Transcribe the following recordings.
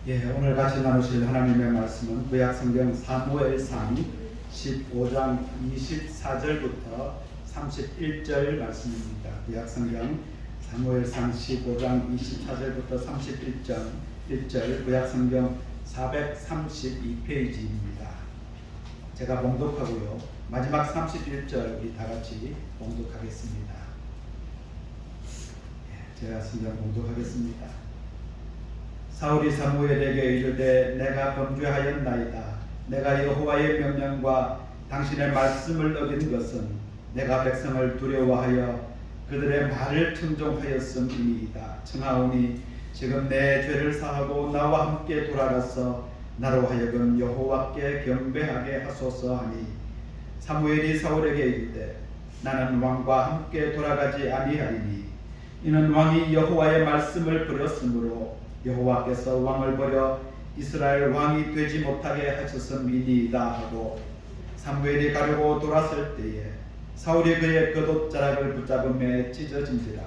예, 오늘 같이 나누실 하나님의 말씀은 구약성경 사무엘상 15장 24절부터 31절 말씀입니다. 구약성경 사무엘상 15장 24절부터 31절 구약성경 432페이지입니다. 제가 봉독하고요. 마지막 31절 우리 다같이 봉독하겠습니다. 제가 성경 봉독하겠습니다. 사울이 사무엘에게 이르되 내가 범죄하였나이다. 내가 여호와의 명령과 당신의 말씀을 어긴 것은 내가 백성을 두려워하여 그들의 말을 청종하였음이니이다. 청하오니 지금 내 죄를 사하고 나와 함께 돌아가서 나로 하여금 여호와께 경배하게 하소서 하니 사무엘이 사울에게 이르되 나는 왕과 함께 돌아가지 아니하리니 이는 왕이 여호와의 말씀을 버렸으므로 여호와께서 왕을 버려 이스라엘 왕이 되지 못하게 하셨음이니이다 하고 사무엘이 가려고 돌았을 때에 사울이 그의 겉옷자락을 붙잡음에 찢어진지라.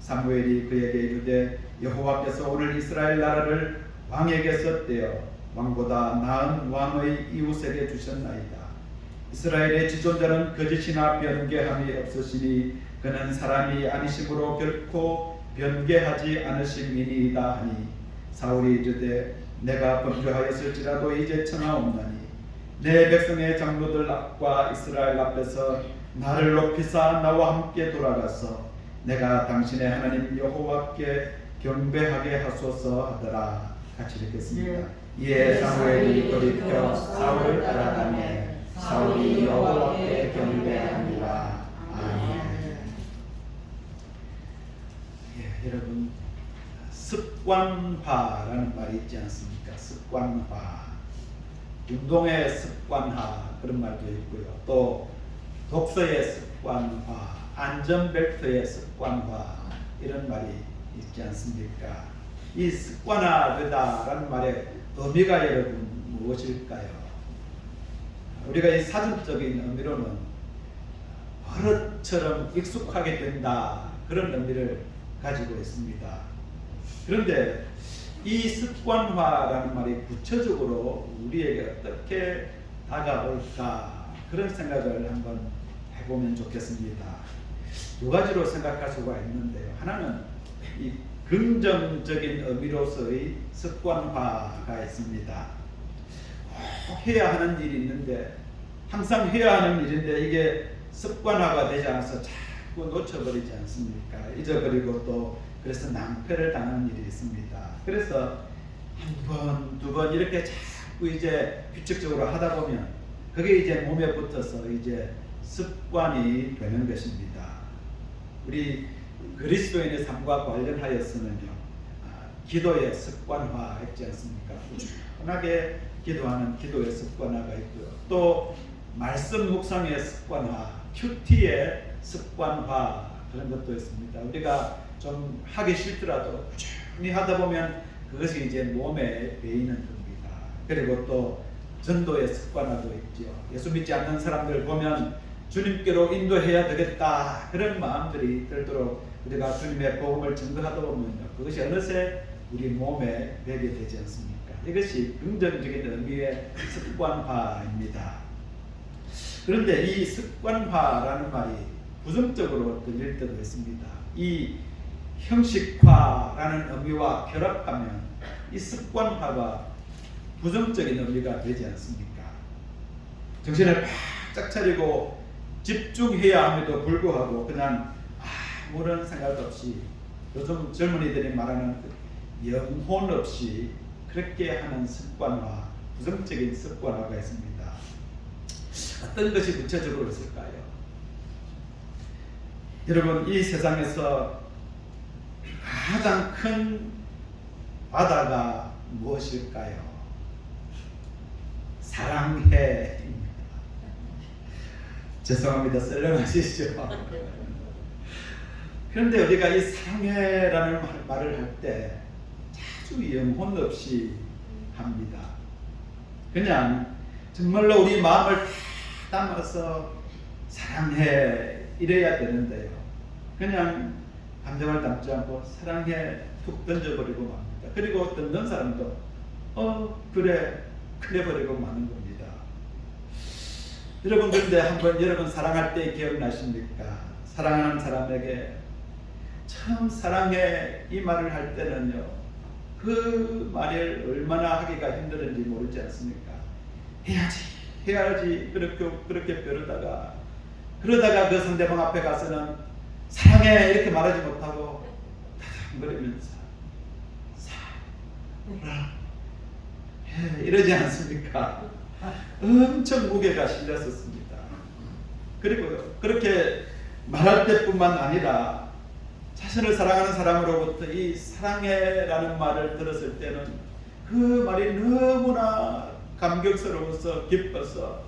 사무엘이 그에게 이르되 여호와께서 오늘 이스라엘 나라를 왕에게서 떼어 왕보다 나은 왕의 이웃에게 주셨나이다. 이스라엘의 지존자는 거짓이나 변개함이 없으시니 그는 사람이 아니심으로 결코 변개하지 않으심이니이다 하니 사울이 이르되 내가 범죄하였을지라도 이제 청하옵나니 내 백성의 장로들 앞과 이스라엘 앞에서 나를 높이사 나와 함께 돌아가서 내가 당신의 하나님 여호와께 경배하게 하소서 하더라. 같이 읽겠습니다. 이에 사무엘이 돌이켜 사울을 따라가매 사울이 여호와께 경배하니라. 아멘. 여러분, 습관화라는 말이 있지 않습니까? 습관화, 운동의 습관화 그런 말도 있고요. 또 독서의 습관화, 안전벨트의 습관화 이런 말이 있지 않습니까? 이 습관화되다라는 말의 의미가 여러분 무엇일까요? 우리가 이 사전적인 의미로는 버릇처럼 익숙하게 된다 그런 의미를 가지고 있습니다. 그런데 이 습관화라는 말이 구체적으로 우리에게 어떻게 다가올까 그런 생각을 한번 해보면 좋겠습니다. 두 가지로 생각할 수가 있는데요. 하나는 이 긍정적인 의미로서의 습관화가 있습니다. 꼭 해야 하는 일이 있는데 항상 해야 하는 일인데 이게 습관화가 되지 않아서 자꾸 놓쳐버리지 않습니까? 잊어버리고 또 그래서 낭패를 당하는 일이 있습니다. 그래서 한 번, 두 번 이렇게 자꾸 이제 규칙적으로 하다 보면 그게 이제 몸에 붙어서 이제 습관이 되는 것입니다. 우리 그리스도인의 삶과 관련하여서는요, 기도의 습관화 있지 않습니까? 꾸준하게 기도하는 기도의 습관화가 있고요. 또 말씀 묵상의 습관화, 큐티의 습관화 그런 것도 있습니다. 우리가 좀 하기 싫더라도 꾸준히 하다 보면 그것이 이제 몸에 배이는 겁니다. 그리고 또 전도의 습관화도 있죠. 예수 믿지 않는 사람들 보면 주님께로 인도해야 되겠다 그런 마음들이 들도록 우리가 주님의 복음을 전도하다 보면요, 그것이 어느새 우리 몸에 배게 되지 않습니까? 이것이 긍정적인 의미의 습관화입니다. 그런데 이 습관화라는 말이 부정적으로 들릴 때도 있습니다. 이 형식화라는 의미와 결합하면 이 습관화가 부정적인 의미가 되지 않습니까? 정신을 바짝 차리고 집중해야 함에도 불구하고 그냥 아무런 생각 없이 요즘 젊은이들이 말하는 영혼 없이 그렇게 하는 습관화, 부정적인 습관화가 있습니다. 어떤 것이 구체적으로 있을까요? 여러분, 이 세상에서 가장 큰 바다가 무엇일까요? 사랑해입니다. 죄송합니다. 썰렁하시죠? 그런데 우리가 이 사랑해라는 말을 할 때 아주 영혼 없이 합니다. 그냥 정말로 우리 마음을 다 담아서 사랑해 이래야 되는데요. 그냥 감정을 담지 않고 사랑해 툭 던져버리고 맙니다. 그리고 던진 사람도 그래 버리고 마는 겁니다. 여러분, 그런데 한번 여러분 사랑할 때 기억나십니까? 사랑하는 사람에게 처음 사랑해 이 말을 할 때는요, 그 말을 얼마나 하기가 힘들은지 모르지 않습니까? 해야지 그렇게 벼르다가 그러다가 그 상대방 앞에 가서는 사랑해 이렇게 말하지 못하고 다닥거리면서 사랑해 이러지 않습니까? 엄청 무게가 실렸었습니다. 그리고 그렇게 말할 때뿐만 아니라 자신을 사랑하는 사람으로부터 이 사랑해라는 말을 들었을 때는 그 말이 너무나 감격스러워서 기뻐서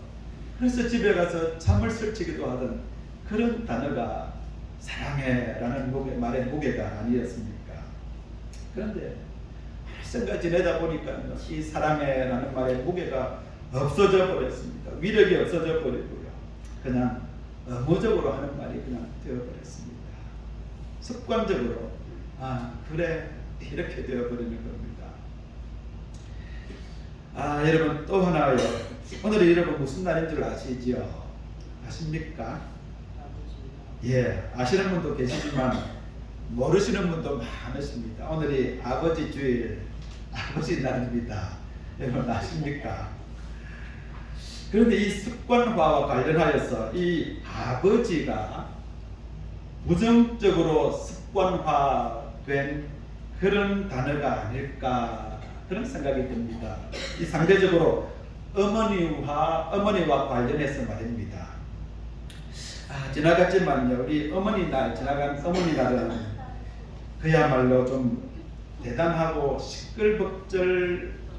그래서 집에 가서 잠을 설치기도 하던 그런 단어가 사랑해라는 말의 무게가 아니었습니까? 그런데 생각 지내다 보니까 이 사랑해라는 말의 무게가 없어져 버렸습니다. 위력이 없어져 버리고요. 그냥 의무적으로 하는 말이 그냥 되어버렸습니다. 습관적으로 그래 이렇게 되어버리는 겁니다. 여러분 또 하나요. 오늘이 여러분 무슨 날인 줄 아시죠? 아십니까? 예, 아시는 분도 계시지만 모르시는 분도 많으십니다. 오늘이 아버지 주일, 아버지 날입니다. 여러분 아십니까? 그런데 이 습관화와 관련하여서 이 아버지가 부정적으로 습관화된 그런 단어가 아닐까 그런 생각이 듭니다. 이 상대적으로 어머니와 관련해서 말입니다. 지나갔지만요, 우리 지나간 어머니 날은 그야말로 좀 대단하고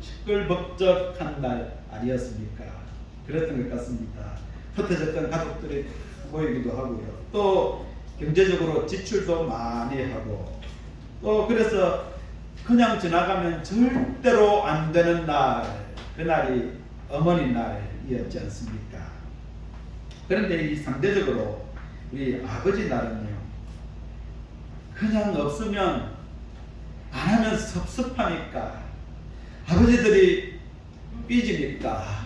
시끌벅적한 날 아니었습니까? 그랬던 것 같습니다. 흩어졌던 가족들이 모이기도 하고요. 또 경제적으로 지출도 많이 하고 또 그래서 그냥 지나가면 절대로 안 되는 날, 그날이 어머니 날이었지 않습니까? 그런데 이 상대적으로 우리 아버지 날은요, 그냥 없으면 안 하면 섭섭하니까 아버지들이 삐지니까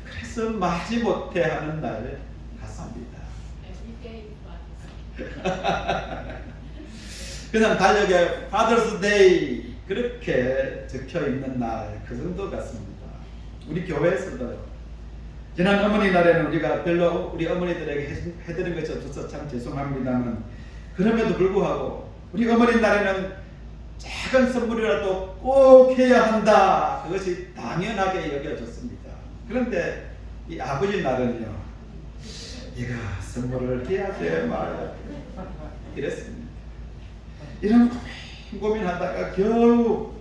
그래서 마지못해 하는 날 같습니다. 그냥 달력에 Father's Day 그렇게 적혀 있는 날 그 정도 같습니다. 우리 교회에서도 지난 어머니 날에는 우리가 별로 우리 어머니들에게 해드린 것이 없어서 참 죄송합니다만, 그럼에도 불구하고 우리 어머니 날에는 작은 선물이라도 꼭 해야 한다, 그것이 당연하게 여겨졌습니다. 그런데 이 아버지 날은요, 네가 선물을 해야 돼 말이야 이랬습니다. 이런 고민하다가 겨우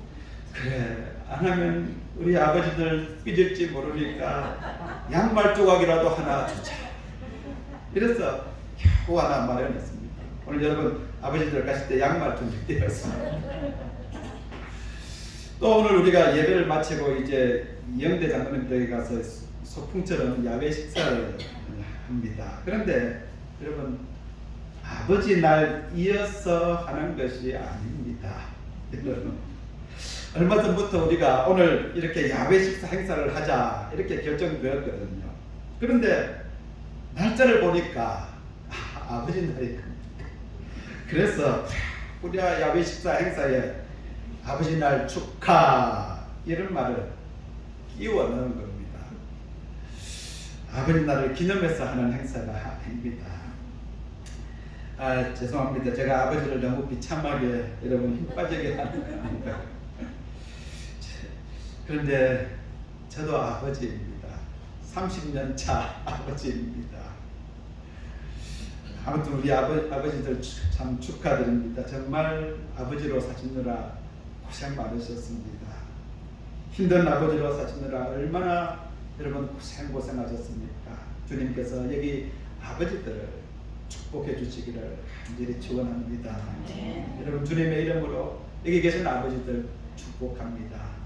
그래 안 하면 우리 아버지들 삐질지 모르니까 양말 조각이라도 하나 주자, 이래서 겨우 하나 마련했습니다. 오늘 여러분 아버지들 가실 때 양말 좀 준비되었습니다. 또 오늘 우리가 예배를 마치고 이제 영대 장로님 댁에 가서 소풍처럼 야외 식사를 합니다. 그런데 여러분 아버지 날 이어서 하는 것이 아닙니다. 얼마 전부터 우리가 오늘 이렇게 야외 식사 행사를 하자 이렇게 결정되었거든요. 그런데 날짜를 보니까 아버지 날이 그래서 우리 야외 식사 행사에 아버지 날 축하 이런 말을 끼워 넣은 겁니다. 아버지 날을 기념해서 하는 행사가 아닙니다. 죄송합니다. 제가 아버지를 너무 비참하게 여러분 힘 빠지게 하는 거 아닌가. 그런데 저도 아버지입니다. 30년 차 아버지입니다. 아무튼 우리 아버지들 참 축하드립니다. 정말 아버지로 사시느라 고생 많으셨습니다. 힘든 아버지로 사시느라 얼마나 여러분 고생하셨습니까? 주님께서 여기 아버지들을 축복해 주시기를 간절히 축원합니다. 여러분 주님의 이름으로 여기 계신 아버지들 축복합니다.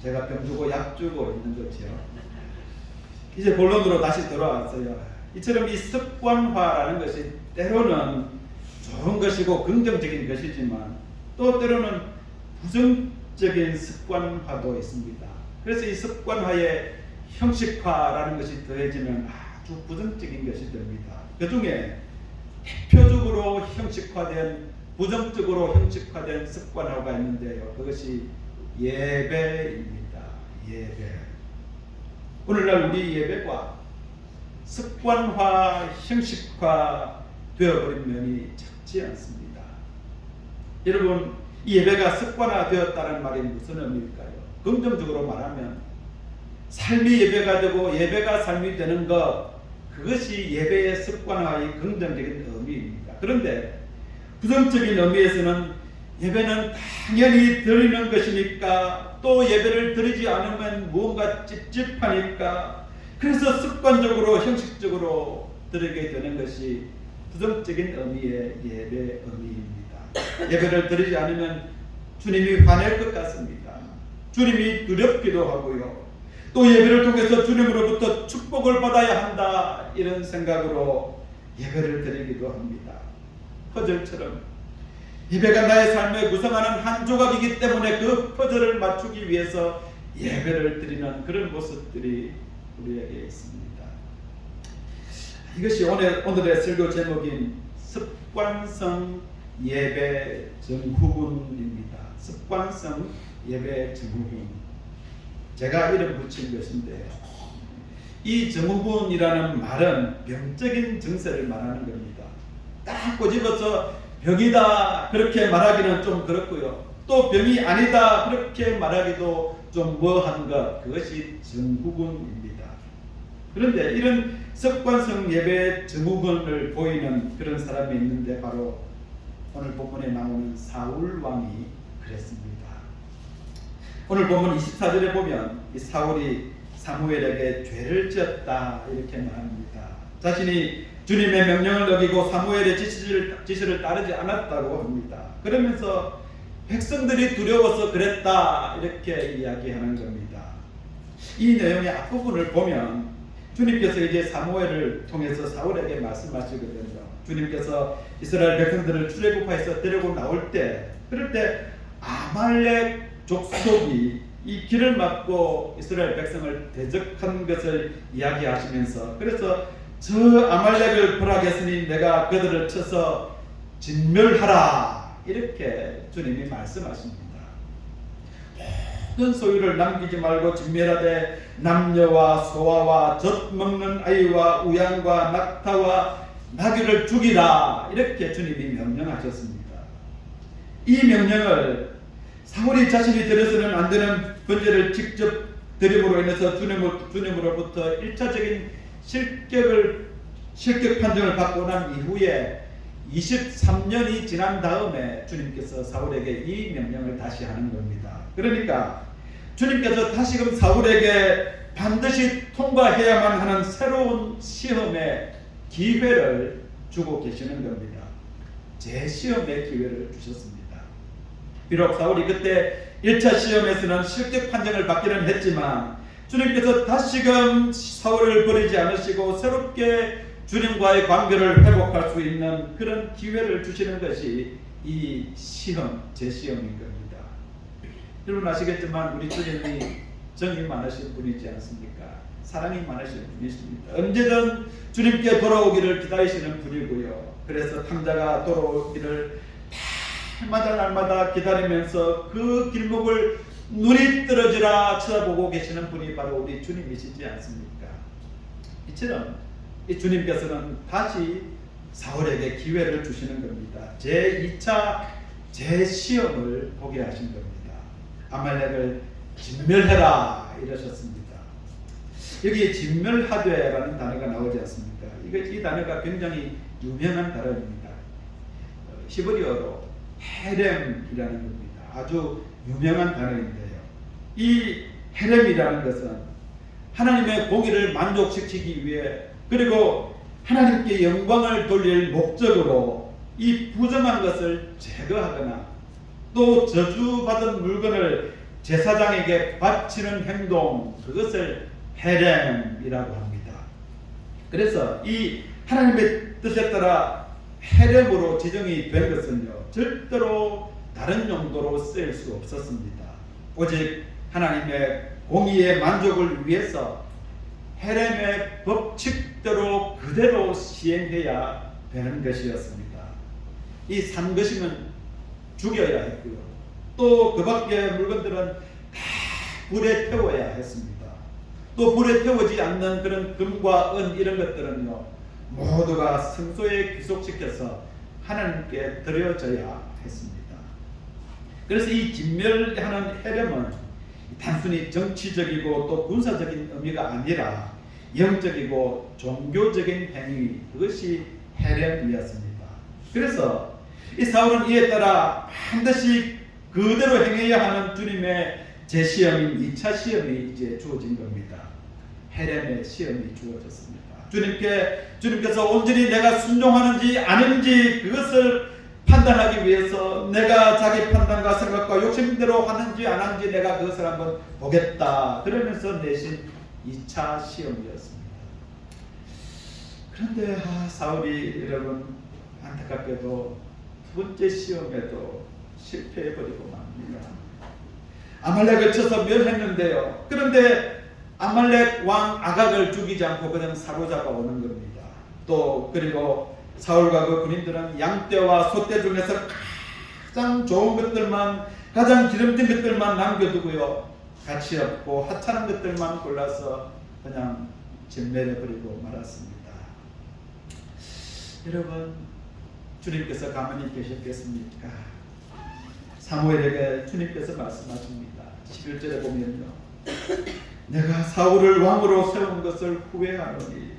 제가 병 주고 약 주고 있는 거죠. 이제 본론으로 다시 돌아왔어요. 이처럼 이 습관화라는 것이 때로는 좋은 것이고 긍정적인 것이지만 또 때로는 부정적인 습관화도 있습니다. 그래서 이 습관화의 형식화라는 것이 더해지면 아주 부정적인 것이 됩니다. 그 중에 대표적으로 형식화된 부정적으로 형식화된 습관화가 있는데요. 그것이 예배입니다. 예배. 오늘날 우리 예배가 습관화, 형식화 되어버린 면이 적지 않습니다. 여러분, 이 예배가 습관화 되었다는 말이 무슨 의미일까요? 긍정적으로 말하면 삶이 예배가 되고 예배가 삶이 되는 것, 그것이 예배의 습관화의 긍정적인 의미입니다. 그런데 부정적인 의미에서는 예배는 당연히 드리는 것이니까, 또 예배를 드리지 않으면 무언가 찝찝하니까, 그래서 습관적으로 형식적으로 드리게 되는 것이 부정적인 의미의 예배 의미입니다. 예배를 드리지 않으면 주님이 화낼 것 같습니다. 주님이 두렵기도 하고요. 또 예배를 통해서 주님으로부터 축복을 받아야 한다, 이런 생각으로 예배를 드리기도 합니다. 퍼즐처럼 예배가 나의 삶에 구성하는 한 조각이기 때문에 그 퍼즐을 맞추기 위해서 예배를 드리는 그런 모습들이 우리에게 있습니다. 이것이 오늘의 설교 제목인 습관성 예배 증후군입니다. 습관성 예배 증후군. 제가 이름 붙인 것인데, 이 증후군이라는 말은 병적인 증세를 말하는 겁니다. 딱 꼬집어서 병이다 그렇게 말하기는 좀 그렇고요. 또 병이 아니다 그렇게 말하기도 좀 뭐한 것, 그것이 증후군입니다. 그런데 이런 습관성 예배 증후군을 보이는 그런 사람이 있는데, 바로 오늘 본문에 나오는 사울 왕이 그랬습니다. 오늘 본문 24절에 보면 이 사울이 사무엘에게 죄를 지었다 이렇게 말합니다. 자신이 주님의 명령을 어기고 사무엘의 지시를 따르지 않았다고 합니다. 그러면서 백성들이 두려워서 그랬다 이렇게 이야기하는 겁니다. 이 내용의 앞부분을 보면 주님께서 이제 사무엘을 통해서 사울에게 말씀하시거든요. 주님께서 이스라엘 백성들을 출애굽하여서 데리고 나올 때, 그럴 때 아말렉 족속이 이 길을 막고 이스라엘 백성을 대적한 것을 이야기하시면서, 그래서 저 아말렉을 벌하겠으니 내가 그들을 쳐서 진멸하라 이렇게 주님이 말씀하십니다. 모든 소유를 남기지 말고 진멸하되 남녀와 소아와 젖 먹는 아이와 우양과 낙타와 나귀를 죽이라 이렇게 주님이 명령하셨습니다. 이 명령을 사울이 자신이 드려서는 안 되는 번제를 직접 드림으로 인해서 주님으로부터 1차적인 실격 판정을 받고 난 이후에 23년이 지난 다음에 주님께서 사울에게 이 명령을 다시 하는 겁니다. 그러니까 주님께서 다시금 사울에게 반드시 통과해야만 하는 새로운 시험의 기회를 주고 계시는 겁니다. 재시험의 기회를 주셨습니다. 비록 사울이 그때 1차 시험에서는 실격 판정을 받기는 했지만 주님께서 다시금 사울을 버리지 않으시고 새롭게 주님과의 관계를 회복할 수 있는 그런 기회를 주시는 것이 이 시험, 재시험인 겁니다. 여러분 아시겠지만 우리 주님이 정이 많으신 분이지 않습니까? 사랑이 많으신 분이십니다. 언제든 주님께 돌아오기를 기다리시는 분이고요. 그래서 탕자가 돌아오기를 날마다 기다리면서 그 길목을 눈이 떨어지라 쳐다보고 계시는 분이 바로 우리 주님이시지 않습니까? 이처럼 이 주님께서는 다시 사울에게 기회를 주시는 겁니다. 제2차 재시험을 보게 하신 겁니다. 아말렉을 진멸해라 이러셨습니다. 여기에 진멸하되라는 단어가 나오지 않습니까? 이 단어가 굉장히 유명한 단어입니다. 히브리어로 헤렘이라는 겁니다. 아주 유명한 단어인데요. 이 헤렘이라는 것은 하나님의 공의를 만족시키기 위해, 그리고 하나님께 영광을 돌릴 목적으로 이 부정한 것을 제거하거나 또 저주받은 물건을 제사장에게 바치는 행동, 그것을 헤렘이라고 합니다. 그래서 이 하나님의 뜻에 따라 헤렘으로 지정이 된 것은요, 절대로 다른 용도로 쓰일 수 없었습니다. 오직 하나님의 공의의 만족을 위해서 헤렘의 법칙대로 그대로 시행해야 되는 것이었습니다. 이 산 것이면 죽여야 했고요. 또 그 밖에 물건들은 다 불에 태워야 했습니다. 또 불에 태우지 않는 그런 금과 은 이런 것들은요, 모두가 성소에 귀속시켜서 하나님께 드려져야 했습니다. 그래서 이 진멸하는 헤렘은 단순히 정치적이고 또 군사적인 의미가 아니라 영적이고 종교적인 행위, 그것이 헤렘이었습니다. 그래서 이 사울은 이에 따라 반드시 그대로 행해야 하는 주님의 제시험인 2차 시험이 이제 주어진 겁니다. 헤렘의 시험이 주어졌습니다. 주님께서 온전히 내가 순종하는지 아닌지 그것을 판단하기 위해서 내가 자기 판단과 생각과 욕심대로 하는지 안 하는지 내가 그것을 한번 보겠다, 그러면서 내신 2차 시험이었습니다. 그런데 사울이 여러분 안타깝게도 두 번째 시험에도 실패해버리고 맙니다. 아말렉을 쳐서 멸했는데요. 그런데 아말렉 왕 아각을 죽이지 않고 그냥 사로잡아 오는 겁니다. 또 그리고 사울과 그 군인들은 양떼와 소떼 중에서 가장 좋은 것들만, 가장 기름진 것들만 남겨두고요, 가치 없고 하찮은 것들만 골라서 그냥 진멸해버리고 말았습니다. 여러분, 주님께서 가만히 계셨겠습니까? 사무엘에게 주님께서 말씀하십니다. 11절에 보면요, 내가 사울을 왕으로 세운 것을 후회하노니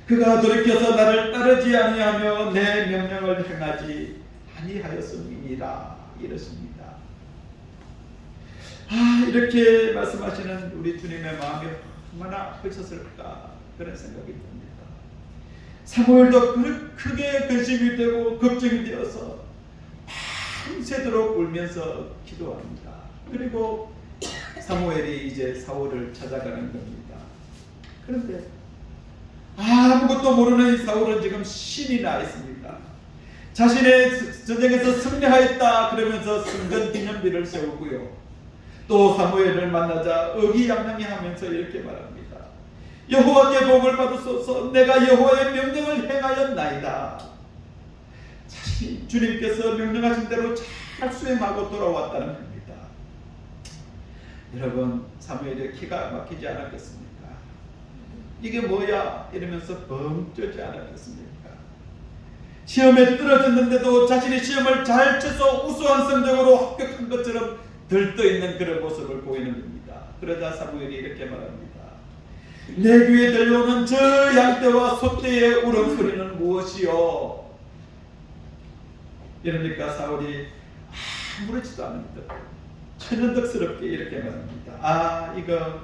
그가 돌이켜서 나를 따르지 아니하며 내 명령을 행하지 아니하였음이니라, 이렇습니다. 이렇게 말씀하시는 우리 주님의 마음이 얼마나 크셨을까, 그런 생각이 듭니다. 사무엘도 크게 근심이 되고 걱정이 되어서 밤새도록 울면서 기도합니다. 그리고 사무엘이 이제 사울을 찾아가는 겁니다. 그런데 아무것도 모르는 이 사울은 지금 신이 나 있습니다. 자신의 전쟁에서 승리하였다 그러면서 승전 기념비를 세우고요, 또 사무엘을 만나자 의기양양해하면서 이렇게 말합니다. 여호와께 복을 받으소서. 내가 여호와의 명령을 행하였나이다. 자신이 주님께서 명령하신 대로 잘 수행하고 돌아왔다는 겁니다. 여러분, 사무엘의 기가 막히지 않았겠습니까? 이게 뭐야? 이러면서 벙 쪄지 않았겠습니까? 시험에 떨어졌는데도 자신이 시험을 잘 쳐서 우수한 성적으로 합격한 것처럼 들떠있는 그런 모습을 보이는 겁니다. 그러자 사무엘이 이렇게 말합니다. 내 귀에 들려오는 저 양떼와 소떼의 울음소리는 무엇이요? 이러니까 사울이 아무렇지도 않은 듯 천연덕스럽게 이렇게 말합니다. 이거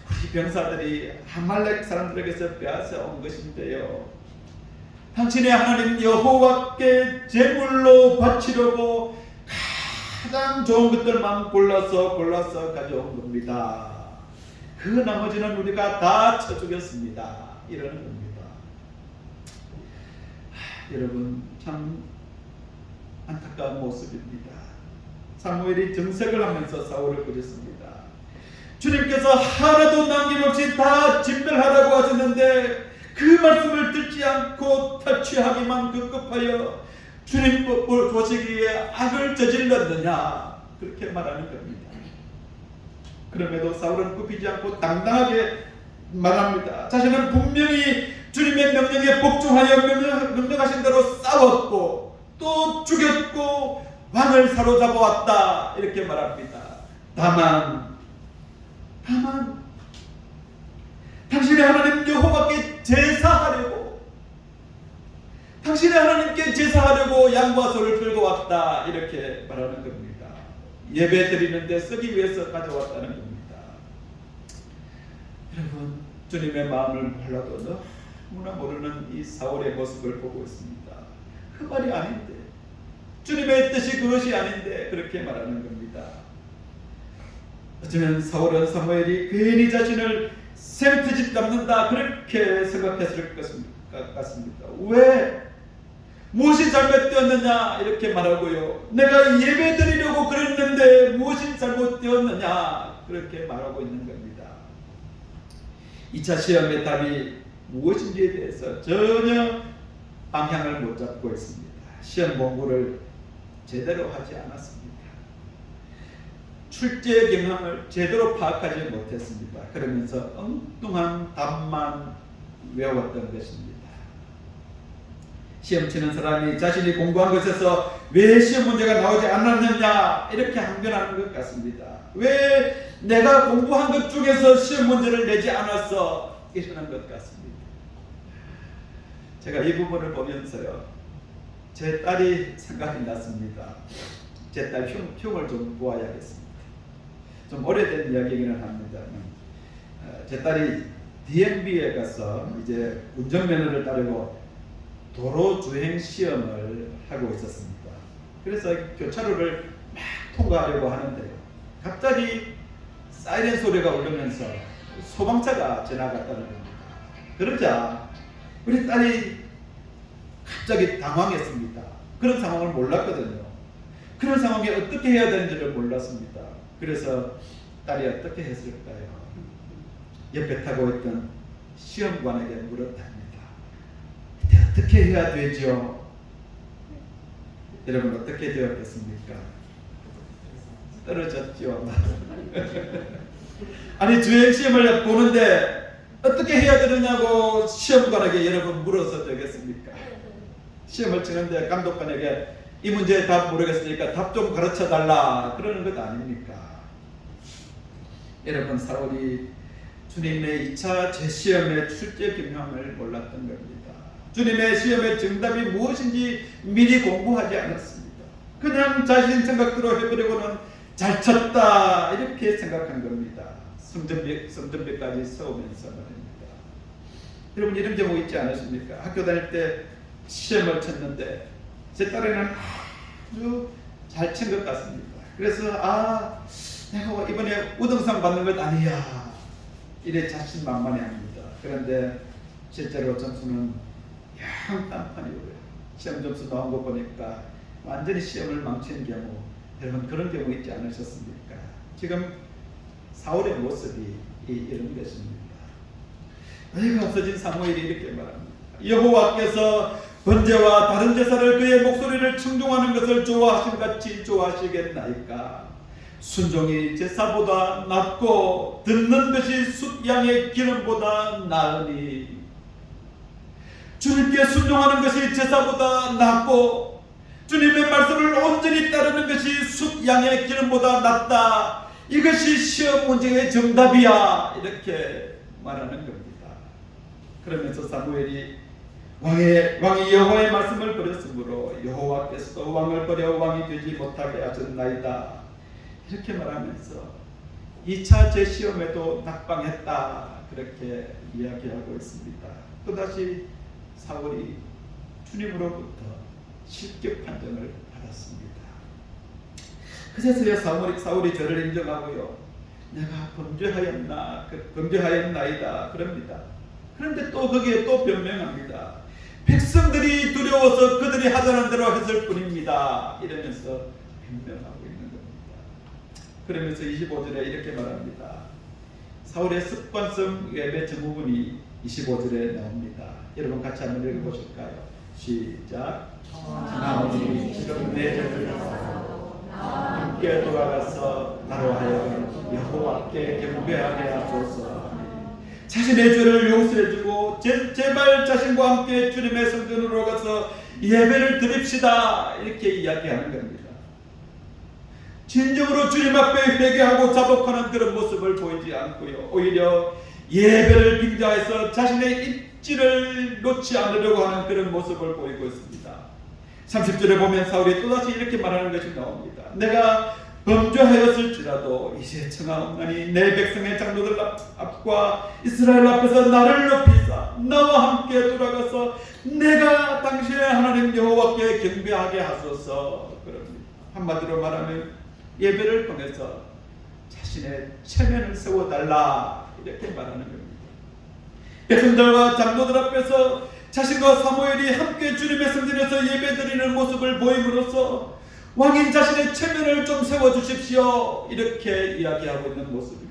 우리 병사들이 아말렉 사람들에게서 빼앗아 온 것인데요, 당신의 하나님 여호와께 제물로 바치려고 가장 좋은 것들만 골라서 가져온 겁니다. 그 나머지는 우리가 다 쳐 죽였습니다, 이러는 겁니다. 여러분, 참 안타까운 모습입니다. 사무엘이 정색을 하면서 사울을 꾸짖습니다. 주님께서 하나도 남김없이 다 진멸하라고 하셨는데 그 말씀을 듣지 않고 탈취하기만 급급하여 주님 보시기에 악을 저질렀느냐, 그렇게 말하는 겁니다. 그럼에도 사울은 굽히지 않고 당당하게 말합니다. 자신은 분명히 주님의 명령에 복종하여 명령하신 대로 싸웠고 또 죽였고 왕을 사로잡아 왔다, 이렇게 말합니다. 다만 당신의 하나님 여호와께 제사하려고, 당신의 하나님께 제사하려고 양과 소를 들고 왔다, 이렇게 말하는 겁니다. 예배 드리는데 쓰기 위해서 가져왔다는 겁니다. 여러분, 주님의 마음을 몰라도 너무나 모르는 이 사울의 모습을 보고 있습니다. 그 말이 아닌데, 주님의 뜻이 그것이 아닌데 그렇게 말하는 겁니다. 어쩌면 사울은 사무엘이 괜히 자신을 생트집 잡는다 그렇게 생각했을 것 같습니다. 왜? 무엇이 잘못되었느냐 이렇게 말하고요. 내가 예배 드리려고 그랬는데 무엇이 잘못되었느냐 그렇게 말하고 있는 겁니다. 2차 시험의 답이 무엇인지에 대해서 전혀 방향을 못 잡고 있습니다. 시험 공부를 제대로 하지 않았습니다. 출제 경향을 제대로 파악하지 못했습니다. 그러면서 엉뚱한 답만 외웠던 것입니다. 시험 치는 사람이 자신이 공부한 것에서 왜 시험 문제가 나오지 않았느냐 이렇게 항변하는 것 같습니다. 왜 내가 공부한 것 중에서 시험 문제를 내지 않았어 이러는 것 같습니다. 제가 이 부분을 보면서요, 제 딸이 생각이 났습니다. 제 딸 흉을 좀 보아야겠습니다. 좀 오래된 이야기이기는 합니다. 제 딸이 DMV에 가서 이제 운전면허를 따려고 도로 주행 시험을 하고 있었습니다. 그래서 교차로를 막 통과하려고 하는데요, 갑자기 사이렌 소리가 울리면서 소방차가 지나갔다는 겁니다. 그러자 우리 딸이 갑자기 당황했습니다. 그런 상황을 몰랐거든요. 그런 상황에 어떻게 해야 되는지를 몰랐습니다. 그래서 딸이 어떻게 했을까요? 옆에 타고 있던 시험관에게 물었답니다. 어떻게 해야 되죠? 여러분 어떻게 되었겠습니까? 떨어졌죠. 아니 주행 시험을 보는데 어떻게 해야 되느냐고 시험관에게 여러분 물어서 되겠습니까? 시험을 치는데 감독관에게 이 문제의 답 모르겠으니까 답 좀 가르쳐 달라 그러는 것 아닙니까? 여러분 사울이 주님의 2차 재시험의 출제 경향을 몰랐던 겁니다. 주님의 시험의 정답이 무엇인지 미리 공부하지 않았습니다. 그냥 자신 생각대로 해버리고는 잘 쳤다 이렇게 생각한 겁니다. 성전벽까지 세우면서 말입니다. 여러분 이런 경우 있지 않으십니까? 학교 다닐 때 시험을 쳤는데 제 딸에는 아주 잘 친 것 같습니다. 그래서 내가 이번에 우등상 받는 것 아니야 이래 자신만만해합니다. 그런데 실제로 점수는 영 딴판이고요. 시험 점수 나온 거 보니까 완전히 시험을 망친 경우, 여러분 그런 경우 있지 않으셨습니까? 지금 사울의 모습이 이런 것입니다. 나이가 없어진 사무엘이 이렇게 말합니다. 여호와께서 번제와 다른 제사를 그의 목소리를 청종하는 것을 좋아하신 같이 좋아하시겠나이까? 순종이 제사보다 낫고 듣는 것이 숫양의 기름보다 나으니, 주님께 순종하는 것이 제사보다 낫고 주님의 말씀을 온전히 따르는 것이 숫양의 기름보다 낫다. 이것이 시험 문제의 정답이야 이렇게 말하는 겁니다. 그러면서 사무엘이 왕이 여호와의 말씀을 버렸으므로 여호와께서도 왕을 버려 왕이 되지 못하게 하셨나이다 이렇게 말하면서 2차 재시험에도 낙방했다 그렇게 이야기하고 있습니다. 또다시 사울이 주님으로부터 실격 판정을 받았습니다. 그제서야 사울이 저를 인정하고요, 내가 범죄하였나이다 그럽니다. 그런데 또 거기에 또 변명합니다. 백성들이 두려워서 그들이 하자는 대로 했을 뿐입니다 이러면서 변명하고 있는 겁니다. 그러면서 25절에 이렇게 말합니다. 사울의 습관성 예배 증후군이 25절에 나옵니다. 여러분 같이 한번 읽어보실까요? 시작. 나오니 지금 내 죄를 함께 돌아가서 나로 하여금 여호와께 경배하게 하소서. 자신의 죄를 용서해주고 제발 자신과 함께 주님의 성전으로 가서 예배를 드립시다 이렇게 이야기하는 겁니다. 진정으로 주님 앞에 회개하고 자복하는 그런 모습을 보이지 않고요, 오히려 예배를 빙자해서 자신의 입지를 놓지 않으려고 하는 그런 모습을 보이고 있습니다. 30절에 보면 사울이 또다시 이렇게 말하는 것이 나옵니다. 내가 범죄하였을지라도 이제 청하옵나니 내 백성의 장로들 앞과 이스라엘 앞에서 나를 높이사 나와 함께 돌아가서 내가 당신의 하나님 여호와께 경배하게 하소서 그럽니다. 한마디로 말하면 예배를 통해서 자신의 체면을 세워달라 이렇게 말하는 겁니다. 백성들과 장로들 앞에서 자신과 사무엘이 함께 주님의 성전에서 예배드리는 모습을 보임으로써 왕인 자신의 체면을 좀 세워주십시오, 이렇게 이야기하고 있는 모습입니다.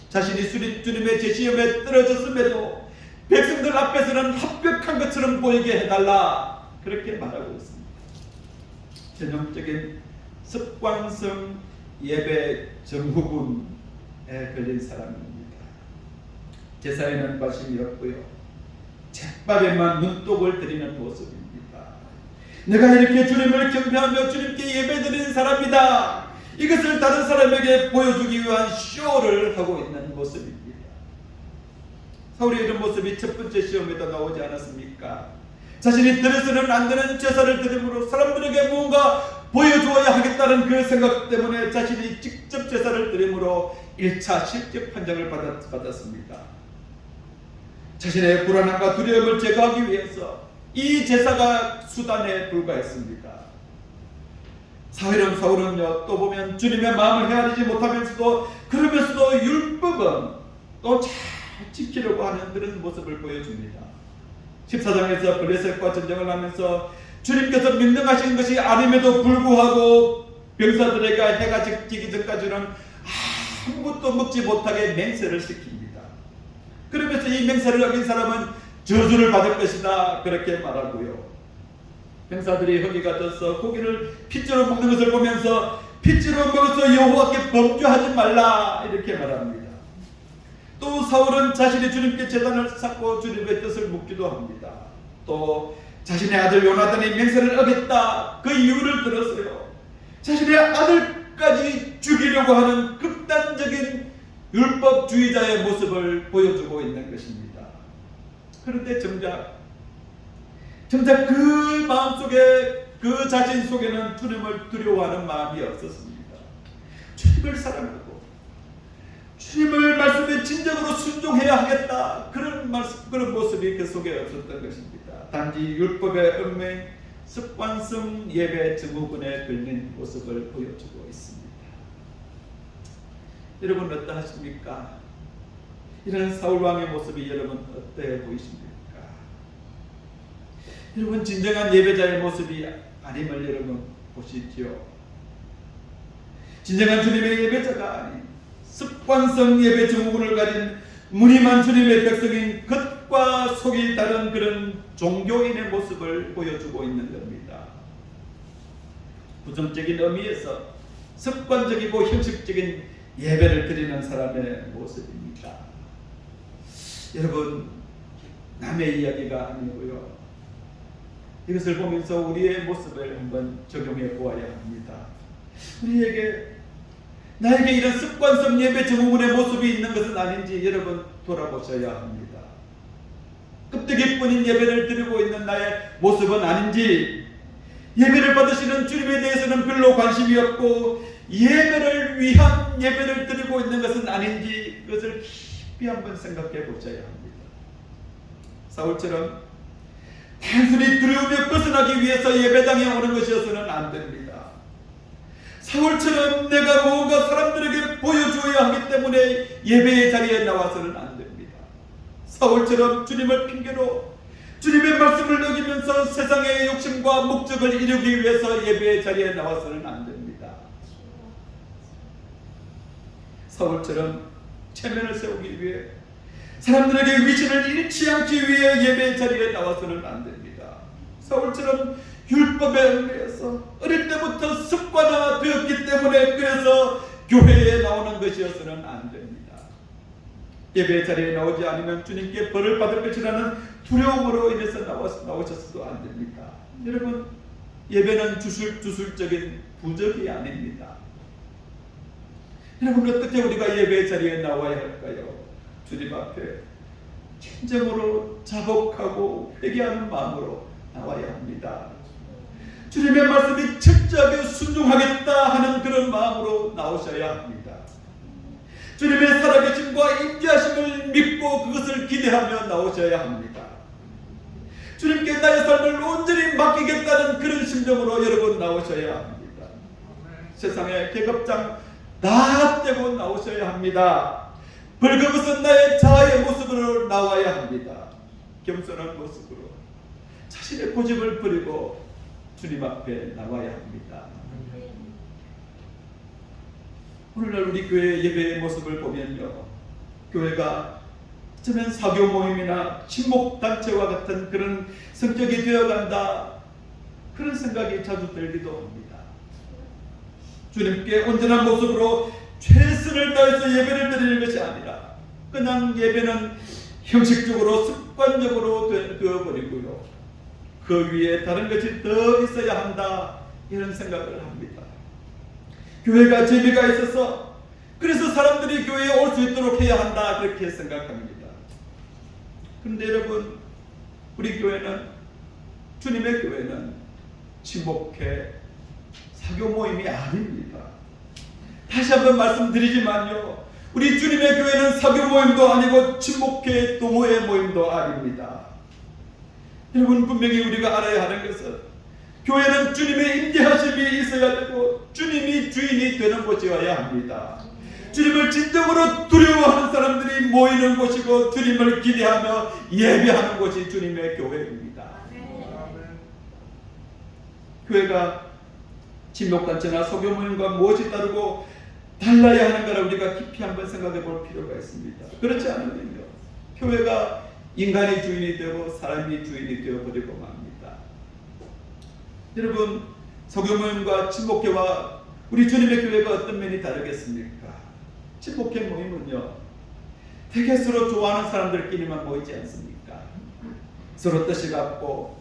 자신이 주님의 제시험에 떨어졌음에도 백성들 앞에서는 합격한 것처럼 보이게 해달라, 그렇게 말하고 있습니다. 전형적인 습관성 예배 증후군에 걸린 사람입니다. 제사에는 관심이 없고요, 잿밥에만 눈독을 들이는 모습입니다. 내가 이렇게 주님을 경배하며 주님께 예배드리는 사람이다, 이것을 다른 사람에게 보여주기 위한 쇼를 하고 있는 모습입니다. 사울의 이런 모습이 첫 번째 시험에도 나오지 않았습니까? 자신이 드려서는 안 되는 제사를 드림으로 사람들에게 무언가 보여주어야 하겠다는 그 생각 때문에 자신이 직접 제사를 드림으로 1차 실격 판정을 받았습니다. 자신의 불안함과 두려움을 제거하기 위해서 이 제사가 수단에 불과했습니다. 사울은요, 또 보면 주님의 마음을 헤아리지 못하면서도, 그러면서도 율법은 또 잘 지키려고 하는 그런 모습을 보여줍니다. 14장에서 블레셋과 전쟁을 하면서 주님께서 명령하신 것이 아님에도 불구하고 병사들에게 해가 지기 전까지는 아무것도 먹지 못하게 맹세를 시킵니다. 그러면서 이 맹세를 어긴 사람은 저주를 받을 것이다, 그렇게 말하고요. 병사들이 허기가 져서 고기를 핏줄로 먹는 것을 보면서 핏줄로 먹어서 여호와께 범죄하지 말라, 이렇게 말합니다. 또 사울은 자신이 주님께 제단을 쌓고 주님의 뜻을 묻기도 합니다. 또 자신의 아들 요나단이 맹세를 어겼다, 그 이유를 들었어요. 자신의 아들까지 죽이려고 하는 극단적인 율법주의자의 모습을 보여주고 있는 것입니다. 그런데 정작 그 마음속에, 그 자신 속에는 주님을 두려워하는 마음이 없었습니다. 주님을 사랑하고 주님을 말씀에 진정으로 순종해야 하겠다, 그런 모습이 그 속에 없었던 것입니다. 단지 율법의 얽매인 습관성 예배 증후군에 걸린 모습을 보여주고 있습니다. 여러분 어떠하십니까? 이런 사울왕의 모습이 여러분 어때 보이십니까? 여러분 진정한 예배자의 모습이 아님을 여러분 보시지요. 진정한 주님의 예배자가 아닌 습관성 예배 증후군을 가진 무림한 주님의 백성인 겉과 속이 다른 그런 종교인의 모습을 보여주고 있는 겁니다. 부정적인 의미에서 습관적이고 형식적인 예배를 드리는 사람의 모습입니다. 여러분, 남의 이야기가 아니고요, 이것을 보면서 우리의 모습을 한번 적용해 보아야 합니다. 나에게 이런 습관성 예배 증후군의 모습이 있는 것은 아닌지 여러분 돌아보셔야 합니다. 껍데기뿐인 예배를 드리고 있는 나의 모습은 아닌지, 예배를 받으시는 주님에 대해서는 별로 관심이 없고 예배를 위한 예배를 드리고 있는 것은 아닌지, 그것을 깊이 한번 생각해 보셔야 합니다. 사울처럼 단순히 두려움에 벗어나기 위해서 예배당에 오는 것이어서는 안 됩니다. 사울처럼 내가 무언가 사람들에게 보여주어야 하기 때문에 예배의 자리에 나와서는 안 됩니다. 사울처럼 주님을 핑계로 주님의 말씀을 어기면서 세상의 욕심과 목적을 이루기 위해서 예배의 자리에 나와서는 안 됩니다. 사울처럼 체면을 세우기 위해, 사람들에게 위신을 잃지 않기 위해 예배의 자리에 나와서는 안 됩니다. 사울처럼 율법에 얽매여서 어릴 때부터 습관화 되었기 때문에 그래서 교회에 나오는 것이어서는 안 됩니다. 예배 자리에 나오지 않으면 주님께 벌을 받을 것이라는 두려움으로 인해서 나오셔서도 안 됩니다. 여러분, 예배는 주술적인 부적이 아닙니다. 여러분, 어떻게 우리가 예배 자리에 나와야 할까요? 주님 앞에 진정으로 자복하고 회개하는 마음으로 나와야 합니다. 주님의 말씀이 철저하게 순종하겠다 하는 그런 마음으로 나오셔야 합니다. 주님의 살아계심과 인자하심을 믿고 그것을 기대하며 나오셔야 합니다. 주님께 나의 삶을 온전히 맡기겠다는 그런 심정으로 여러분 나오셔야 합니다. 세상의 계급장 다 떼고 나오셔야 합니다. 벌거벗은 나의 자아의 모습으로 나와야 합니다. 겸손한 모습으로 자신의 고집을 버리고 주님 앞에 나와야 합니다. 오늘날 우리 교회 예배의 모습을 보면요, 교회가 어쩌면 사교 모임이나 친목단체와 같은 그런 성격이 되어간다, 그런 생각이 자주 들기도 합니다. 주님께 온전한 모습으로 최선을 다해서 예배를 드리는 것이 아니라 그냥 예배는 형식적으로 습관적으로 되어버리고요, 그 위에 다른 것이 더 있어야 한다, 이런 생각을 합니다. 교회가 재미가 있어서 그래서 사람들이 교회에 올 수 있도록 해야 한다, 그렇게 생각합니다. 그런데 여러분, 우리 교회는, 주님의 교회는 친목회 사교 모임이 아닙니다. 다시 한번 말씀드리지만요, 우리 주님의 교회는 사교 모임도 아니고 친목회 동호회 모임도 아닙니다. 여러분, 분명히 우리가 알아야 하는 것은 교회는 주님의 임재하심이 있어야 되고 주님이 주인이 되는 곳이어야 합니다. 주님을 진정으로 두려워하는 사람들이 모이는 곳이고 주님을 기대하며 예배하는 곳이 주님의 교회입니다. 교회가 친목단체나 소교모임과 무엇이 다르고 달라야 하는가를 우리가 깊이 한번 생각해 볼 필요가 있습니다. 그렇지 않으면요, 교회가 인간이 주인이 되고 사람이 주인이 되어버리고 맙니다. 여러분, 소교모임과 친목회와 우리 주님의 교회가 어떤 면이 다르겠습니까? 친목회 모임은요, 되게 서로 좋아하는 사람들끼리만 모이지 않습니까? 서로 뜻이 같고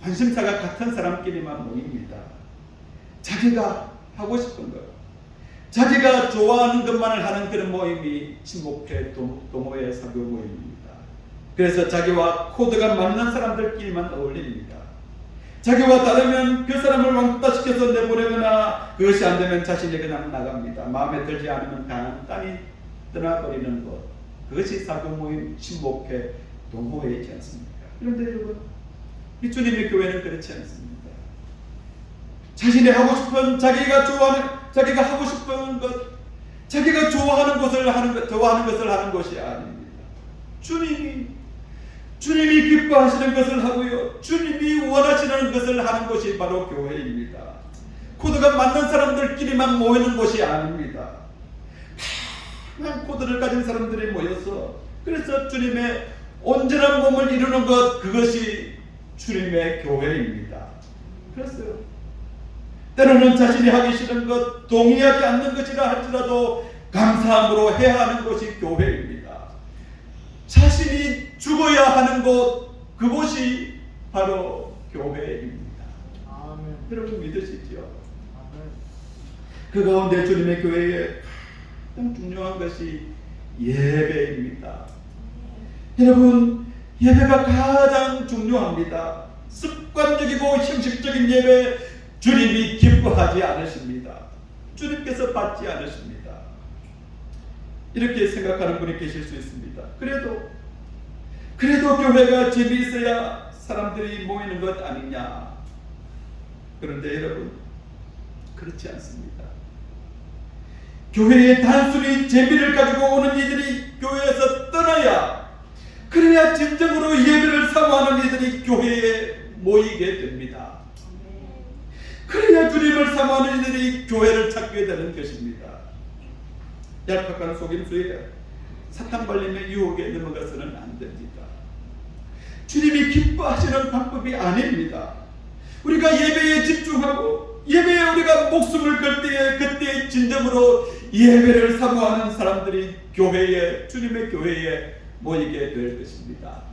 관심사가 같은 사람끼리만 모입니다. 자기가 하고 싶은 것, 자기가 좋아하는 것만을 하는 그런 모임이 친목회, 동호회, 사교 모임입니다. 그래서 자기와 코드가 맞는 사람들끼리만 어울립니다. 자기와 다르면 그 사람을 왕따시켜서 내보내거나 그것이 안 되면 자신이 그냥 나갑니다. 마음에 들지 않으면 간단히 떠나버리는 것, 그것이 사교 모임, 친목회, 동호회이지 않습니까? 그런데 여러분, 이 주님의 교회는 그렇지 않습니다. 자신이 하고 싶은, 자기가 하고 싶은 것, 자기가 좋아하는 것을 하는 것이 아닙니다. 주님이 기뻐하시는 것을 하고요, 주님이 원하시는 것을 하는 것이 바로 교회입니다. 코드가 맞는 사람들끼리만 모이는 것이 아닙니다. 다양한 코드를 가진 사람들이 모여서 그래서 주님의 온전한 몸을 이루는 것, 그것이 주님의 교회입니다. 그랬어요. 때로는 자신이 하기 싫은 것, 동의하지 않는 것이라 할지라도 감사함으로 해야 하는 것이 교회입니다. 자신이 죽어야 하는 곳, 그곳이 바로 교회입니다. 아멘. 여러분 믿으시죠? 아멘. 그 가운데 주님의 교회에 가장 중요한 것이 예배입니다. 여러분, 예배가 가장 중요합니다. 습관적이고 형식적인 예배, 주님이 기뻐하지 않으십니다. 주님께서 받지 않으십니다. 이렇게 생각하는 분이 계실 수 있습니다. 그래도 교회가 재미있어야 사람들이 모이는 것 아니냐. 그런데 여러분, 그렇지 않습니다. 교회에 단순히 재미를 가지고 오는 이들이 교회에서 떠나야, 그래야 진정으로 예배를 사모하는 이들이 교회에 모이게 됩니다. 그래야 주님을 사모하는 이들이 교회를 찾게 되는 것입니다. 얄팍한 속임수에 사탄 발림의 유혹에 넘어가서는 안 됩니다. 주님이 기뻐하시는 방법이 아닙니다. 우리가 예배에 집중하고 예배에 우리가 목숨을 걸 때에 그때 진정으로 예배를 사모하는 사람들이 교회에, 주님의 교회에 모이게 될 것입니다.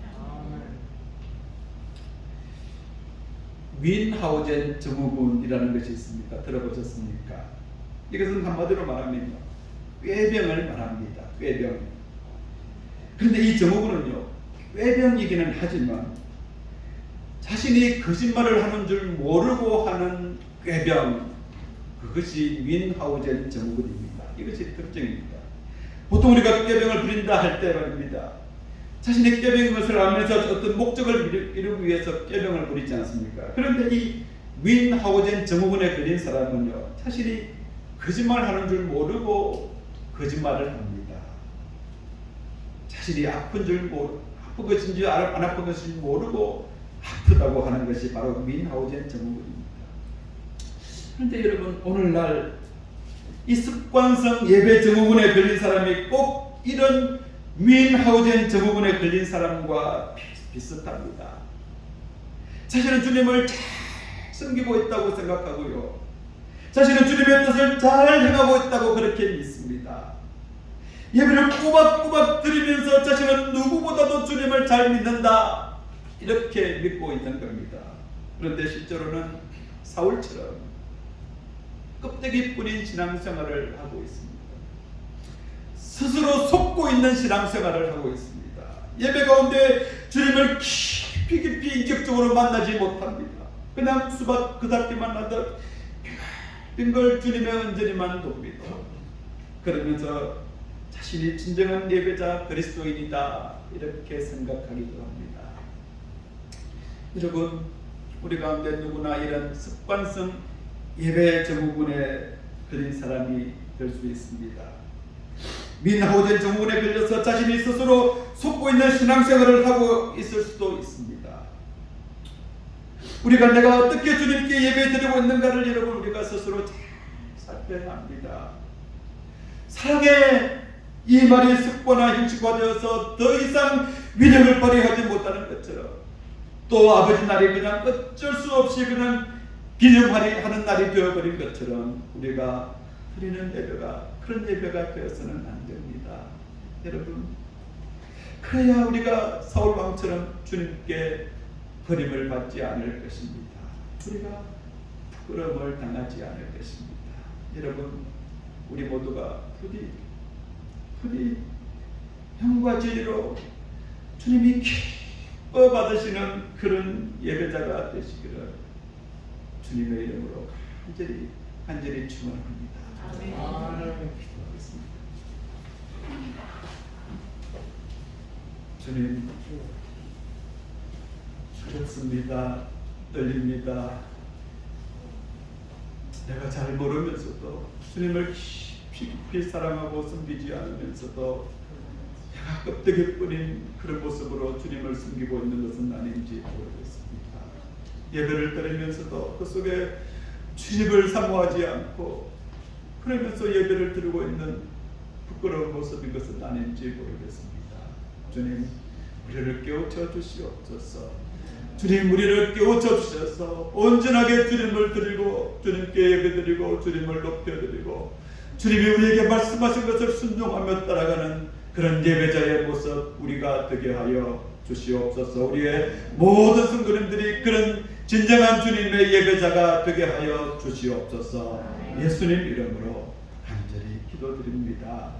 윈하우젠 증후군이라는 것이 있습니다. 들어보셨습니까? 이것은 한마디로 말하면 꾀병을 말합니다. 꾀병. 그런데 이 증후군은요, 꾀병이기는 하지만 자신이 거짓말을 하는 줄 모르고 하는 꾀병, 그것이 윈하우젠 증후군입니다. 이것이 특징입니다. 보통 우리가 꾀병을 부린다 할 때 말입니다, 자신이 꾀병인 것을 알면서 어떤 목적을 이루기 위해서 꾀병을 부리지 않습니까? 그런데 이 윈하우젠 증후군에 걸린 사람은요, 자신이 거짓말하는 줄 모르고 거짓말을 합니다. 자신이 아픈 줄 아픈 것인지 안 아픈 것인지 모르고 아프다고 하는 것이 바로 민하우젠 증후군입니다. 그런데 여러분, 오늘날 이 습관성 예배 증후군에 걸린 사람이 꼭 이런 민하우젠 증후군에 걸린 사람과 비슷합니다. 자신은 주님을 잘 섬기고 있다고 생각하고요, 자신은 주님의 뜻을 잘 행하고 있다고 그렇게 믿습니다. 예배를 꼬박꼬박 드리면서 자신은 누구보다도 주님을 잘 믿는다, 이렇게 믿고 있는 겁니다. 그런데 실제로는 사울처럼 껍데기뿐인 신앙생활을 하고 있습니다. 스스로 속고 있는 신앙생활을 하고 있습니다. 예배 가운데 주님을 깊이 인격적으로 만나지 못합니다. 그냥 수박 그다지 만나듯 빙글 주님의 은전이만 돕니다. 그러면서 자신이 진정한 예배자 그리스도인이다, 이렇게 생각하기도 합니다. 여러분, 우리 가운데 누구나 이런 습관성 예배 증후군에 걸린 사람이 될 수 있습니다. 민하우젠 증후군에 걸려서 자신이 스스로 속고 있는 신앙생활을 하고 있을 수도 있습니다. 우리가 내가 어떻게 주님께 예배드리고 있는가를 여러분, 우리가 스스로 잘 살펴야 합니다. 사랑의 이 말이 습관화 형식화되어서 더 이상 위력을 발휘하지 못하는 것처럼, 또 아버지 날이 그냥 어쩔 수 없이 그냥 기념하는 날이 되어버린 것처럼 우리가 드리는 예배가 그런 예배가 되어서는 안 됩니다. 여러분, 그래야 우리가 사울왕처럼 주님께 버림을 받지 않을 것입니다. 우리가 부끄러움을 당하지 않을 것입니다. 여러분, 우리 모두가 부디 형과 진리로 주님이 기뻐 받으시는 그런 예배자가 되시기를 주님의 이름으로 간절히 축원합니다. 기도하겠습니다. 주님, 두렵습니다. 떨립니다. 내가 잘 모르면서도 주님을 깊이 사랑하고 섬기지 않으면서도 내가 껍데기뿐인 그런 모습으로 주님을 섬기고 있는 것은 아닌지 모르겠습니다. 예배를 드리면서도 그 속에 주님을 사모하지 않고 그러면서 예배를 드리고 있는 부끄러운 모습인 것은 아닌지 모르겠습니다. 주님, 우리를 깨우쳐 주시옵소서. 주님, 우리를 깨우쳐 주셔서 온전하게 주님을 드리고 주님께 예배드리고 주님을 높여드리고 주님이 우리에게 말씀하신 것을 순종하며 따라가는 그런 예배자의 모습 우리가 되게 하여 주시옵소서. 우리의 모든 성도님들이 그런 진정한 주님의 예배자가 되게 하여 주시옵소서. 예수님 이름으로 간절히 기도드립니다.